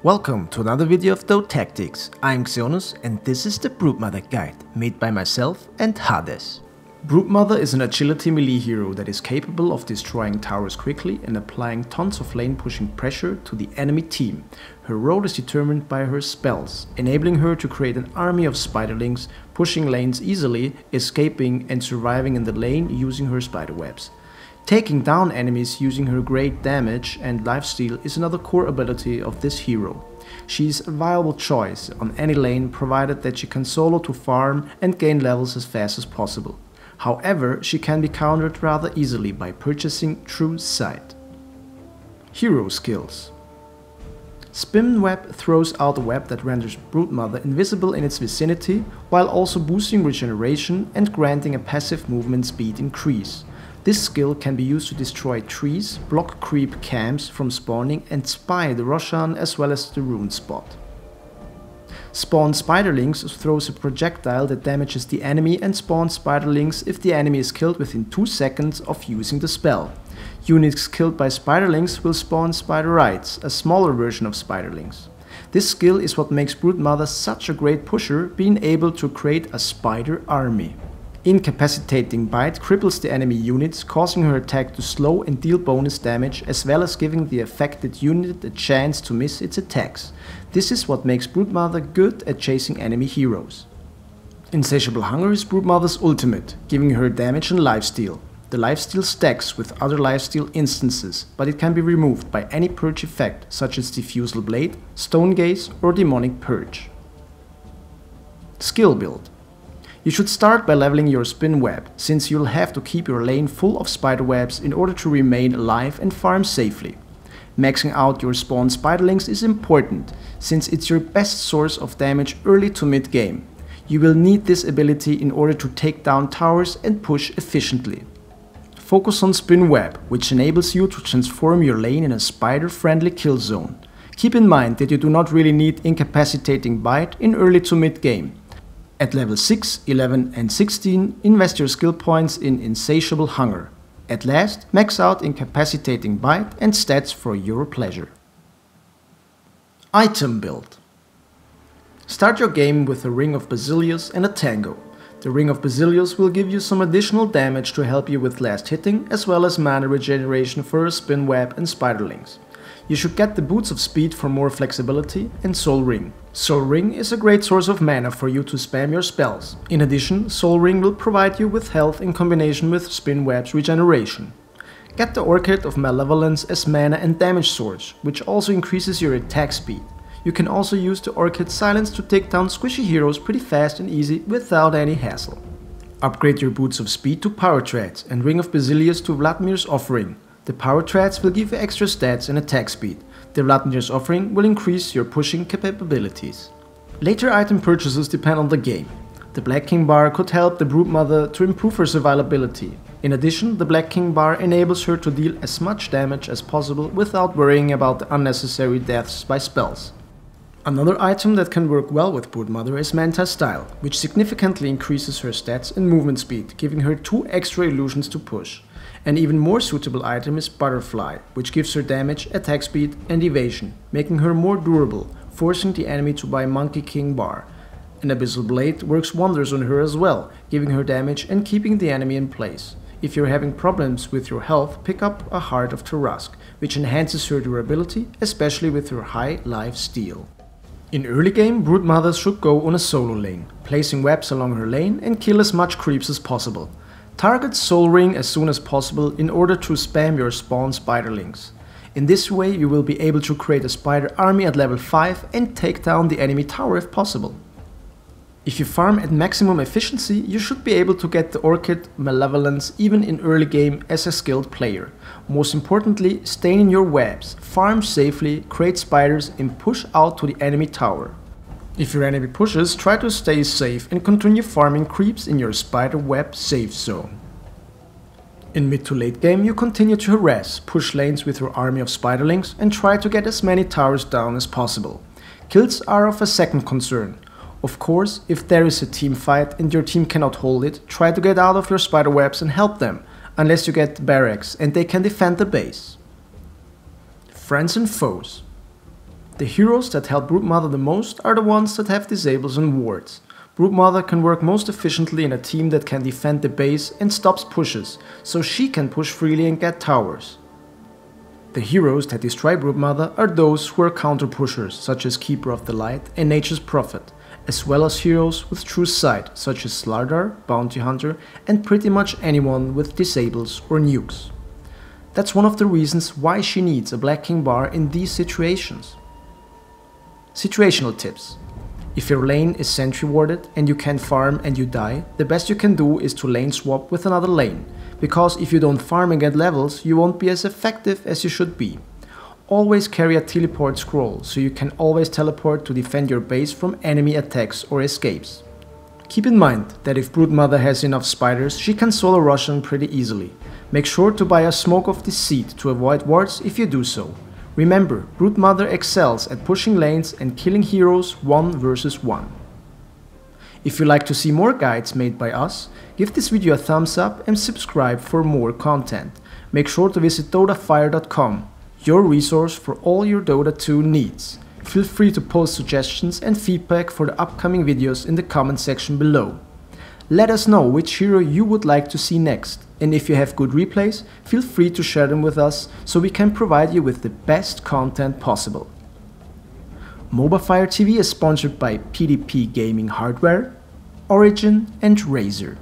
Welcome to another video of Dota Tactics. I'm Xeonus and this is the Broodmother guide, made by myself and Hades. Broodmother is an agility melee hero that is capable of destroying towers quickly and applying tons of lane pushing pressure to the enemy team. Her role is determined by her spells, enabling her to create an army of spiderlings, pushing lanes easily, escaping and surviving in the lane using her spiderwebs. Taking down enemies using her great damage and lifesteal is another core ability of this hero. She is a viable choice on any lane provided that she can solo to farm and gain levels as fast as possible. However, she can be countered rather easily by purchasing True Sight. Hero skills. Spin Web throws out a web that renders Broodmother invisible in its vicinity, while also boosting regeneration and granting a passive movement speed increase. This skill can be used to destroy trees, block creep camps from spawning and spy the Roshan as well as the rune spot. Spawn Spiderlings throws a projectile that damages the enemy and spawns Spiderlings if the enemy is killed within 2 seconds of using the spell. Units killed by Spiderlings will spawn Spiderites, a smaller version of Spiderlings. This skill is what makes Broodmother such a great pusher, being able to create a spider army. Incapacitating Bite cripples the enemy units, causing her attack to slow and deal bonus damage, as well as giving the affected unit a chance to miss its attacks. This is what makes Broodmother good at chasing enemy heroes. Insatiable Hunger is Broodmother's ultimate, giving her damage and lifesteal. The lifesteal stacks with other lifesteal instances, but it can be removed by any purge effect such as Diffusal Blade, Stone Gaze or Demonic Purge. Skill build. You should start by leveling your Spin Web, since you'll have to keep your lane full of spiderwebs in order to remain alive and farm safely. Maxing out your spawn spiderlings is important, since it's your best source of damage early to mid game. You will need this ability in order to take down towers and push efficiently. Focus on Spin Web, which enables you to transform your lane in a spider-friendly kill zone. Keep in mind that you do not really need Incapacitating Bite in early to mid game. At level 6, 11 and 16, invest your skill points in Insatiable Hunger. At last, max out Incapacitating Bite and stats for your pleasure. Item build. Start your game with a Ring of Basilius and a Tango. The Ring of Basilius will give you some additional damage to help you with last hitting, as well as mana regeneration for a Spin Web and Spiderlings. You should get the Boots of Speed for more flexibility and Soul Ring. Soul Ring is a great source of mana for you to spam your spells. In addition, Soul Ring will provide you with health in combination with Spin Web's regeneration. Get the Orchid of Malevolence as mana and damage source, which also increases your attack speed. You can also use the Orchid Silence to take down squishy heroes pretty fast and easy without any hassle. Upgrade your Boots of Speed to Power Treads and Ring of Basilius to Vladimir's Offering. The Power Treads will give you extra stats and attack speed. The Vladimir's Offering will increase your pushing capabilities. Later item purchases depend on the game. The Black King bar could help the Broodmother to improve her survivability. In addition, the Black King bar enables her to deal as much damage as possible without worrying about the unnecessary deaths by spells. Another item that can work well with Broodmother is Manta's Style, which significantly increases her stats and movement speed, giving her 2 extra illusions to push. An even more suitable item is Butterfly, which gives her damage, attack speed and evasion, making her more durable, forcing the enemy to buy Monkey King bar. An Abyssal Blade works wonders on her as well, giving her damage and keeping the enemy in place. If you're having problems with your health, pick up a Heart of Tarask, which enhances her durability, especially with her high life steal. In early game, Broodmother should go on a solo lane, placing webs along her lane and kill as much creeps as possible. Target Soul Ring as soon as possible in order to spam your spawn spiderlings. In this way you will be able to create a spider army at level 5 and take down the enemy tower if possible. If you farm at maximum efficiency, you should be able to get the Orchid Malevolence even in early game as a skilled player. Most importantly, stay in your webs, farm safely, create spiders and push out to the enemy tower. If your enemy pushes, try to stay safe and continue farming creeps in your spider web safe zone. In mid to late game, you continue to harass, push lanes with your army of spiderlings and try to get as many towers down as possible. Kills are of a second concern. Of course, if there is a team fight and your team cannot hold it, try to get out of your spiderwebs and help them, unless you get barracks and they can defend the base. Friends and Foes. The heroes that help Broodmother the most are the ones that have disables and wards. Broodmother can work most efficiently in a team that can defend the base and stops pushes, so she can push freely and get towers. The heroes that destroy Broodmother are those who are counter pushers, such as Keeper of the Light and Nature's Prophet, as well as heroes with true sight, such as Slardar, Bounty Hunter, and pretty much anyone with disables or nukes. That's one of the reasons why she needs a Black King bar in these situations. Situational tips. If your lane is sentry warded and you can farm and you die, the best you can do is to lane swap with another lane, because if you don't farm and get levels, you won't be as effective as you should be. Always carry a teleport scroll, so you can always teleport to defend your base from enemy attacks or escapes. Keep in mind that if Broodmother has enough spiders, she can solo rush them pretty easily. Make sure to buy a Smoke of Deceit to avoid wards if you do so. Remember, Broodmother excels at pushing lanes and killing heroes 1 versus 1. If you like to see more guides made by us, give this video a thumbs up and subscribe for more content. Make sure to visit Dotafire.com, your resource for all your Dota 2 needs. Feel free to post suggestions and feedback for the upcoming videos in the comment section below. Let us know which hero you would like to see next, and if you have good replays, feel free to share them with us so we can provide you with the best content possible. MOBAFIRE TV is sponsored by PDP Gaming Hardware, Origin and Razer.